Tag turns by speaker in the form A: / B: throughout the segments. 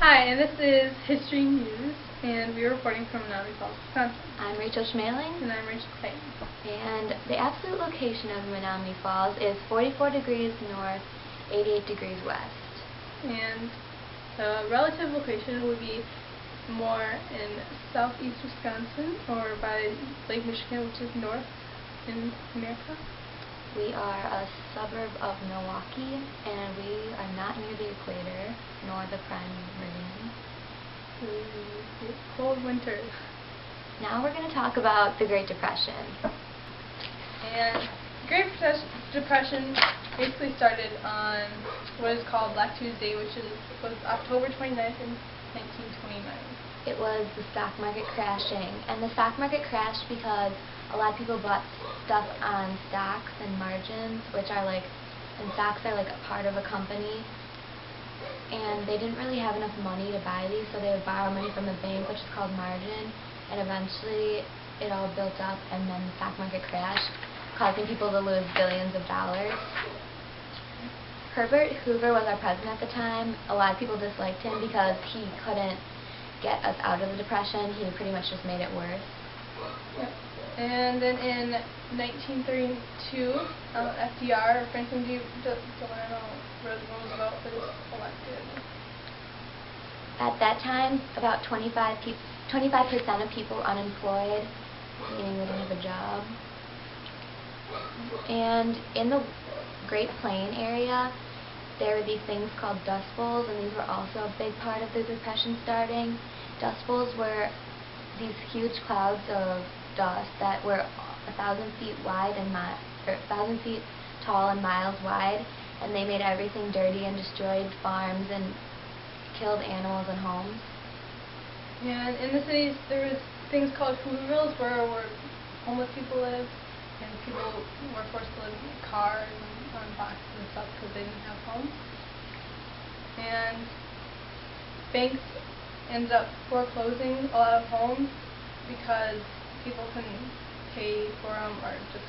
A: Hi, and this is History News, and we're reporting from Menominee Falls, Wisconsin.
B: I'm Rachel Schmaling.
A: And I'm Rachel Clayton.
B: And the absolute location of Menominee Falls is 44 degrees north, 88 degrees west.
A: And the relative location would be more in southeast Wisconsin, or by Lake Michigan, which is north in America.
B: We are a suburb of Milwaukee, and we are not near the equator, nor the prime meridian.
A: Cold winter.
B: Now we're going to talk about the Great Depression.
A: And the Great Depression basically started on what is called Black Tuesday, which was October 29th in 1929.
B: It was the stock market crashing, and the stock market crashed because a lot of people bought stuff on stocks and margins, which are like, and stocks are like a part of a company, and they didn't really have enough money to buy these, so they would borrow money from the bank, which is called margin, and eventually it all built up, and then the stock market crashed, causing people to lose billions of dollars. Herbert Hoover was our president at the time. A lot of people disliked him because he couldn't get us out of the Depression. He pretty much just made it worse.
A: Yep. And then in 1932, FDR, Franklin D. Delano Roosevelt, was elected.
B: At that time, about 25% of people were unemployed, meaning they didn't have a job. And in the Great Plain area, there were these things called Dust Bowls, and these were also a big part of the Depression starting. Dust Bowls were these huge clouds of dust that were 1,000 feet wide and 1,000 feet tall and miles wide, and they made everything dirty and destroyed farms and killed animals and homes.
A: And in the cities, there was things called Hoovervilles where homeless people lived, and people were forced to live in cars and on boxes and stuff because they didn't have homes. And banks ended up foreclosing a lot of homes because people couldn't pay for them or just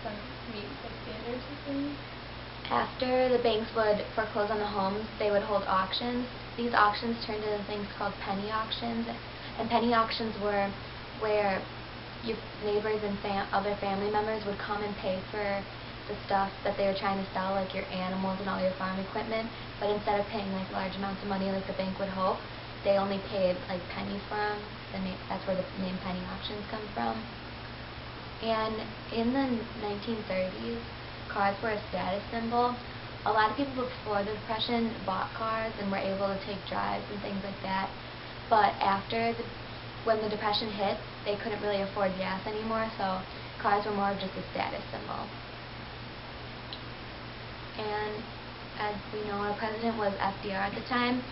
A: couldn't meet the standards of things.
B: After the banks would foreclose on the homes, they would hold auctions. These auctions turned into things called penny auctions, and penny auctions were where your neighbors and other family members would come and pay for the stuff that they were trying to sell, like your animals and all your farm equipment, but instead of paying like large amounts of money like the bank would hope, they only paid like pennies for them. That's where the name penny auctions come from. And in the 1930s, cars were a status symbol. A lot of people before the Depression bought cars and were able to take drives and things like that, but when the Depression hit, they couldn't really afford gas anymore, so cars were more of just a status symbol. And as we know, our president was FDR at the time.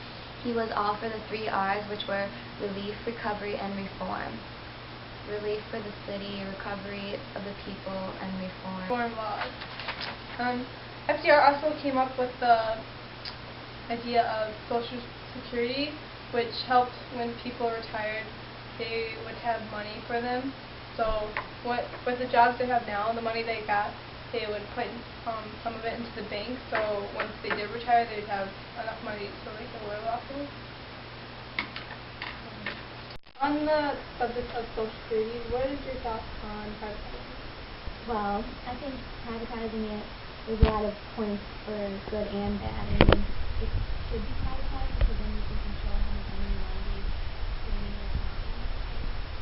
B: He was all for the 3 R's, which were relief, recovery, and reform. Relief for the city, recovery of the people, and reform.
A: Reform laws. FDR also came up with the idea of Social Security, which helped when people retired. They would have money for them. So with the jobs they have now, the money they got, they would put some of it into the bank, so once they did retire, they'd have enough money so they could live off of it. On the subject of Social Security, what is your thoughts on privatizing?
B: Well, I think privatizing it, there's a lot of points for good and bad. I mean, it should be privatized because then you can control how much money you want to be putting in your account,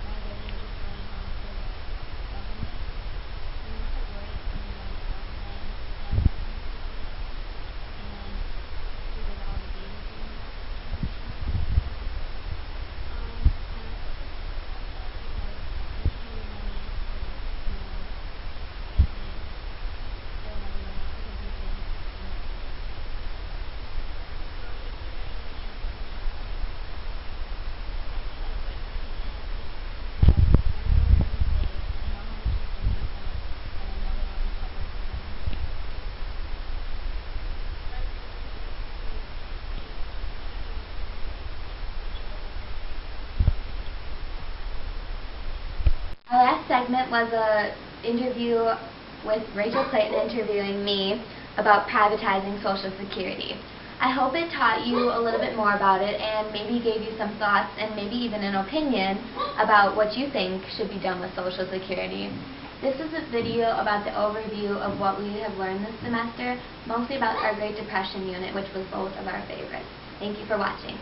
B: rather than just going on to the government. And you put worry if someone runs the government and who does all the games and Our last segment was an interview with Rachel Clayton interviewing me about privatizing Social Security. I hope it taught you a little bit more about it and maybe gave you some thoughts and maybe even an opinion about what you think should be done with Social Security. This is a video about the overview of what we have learned this semester, mostly about our Great Depression unit, which was both of our favorites. Thank you for watching.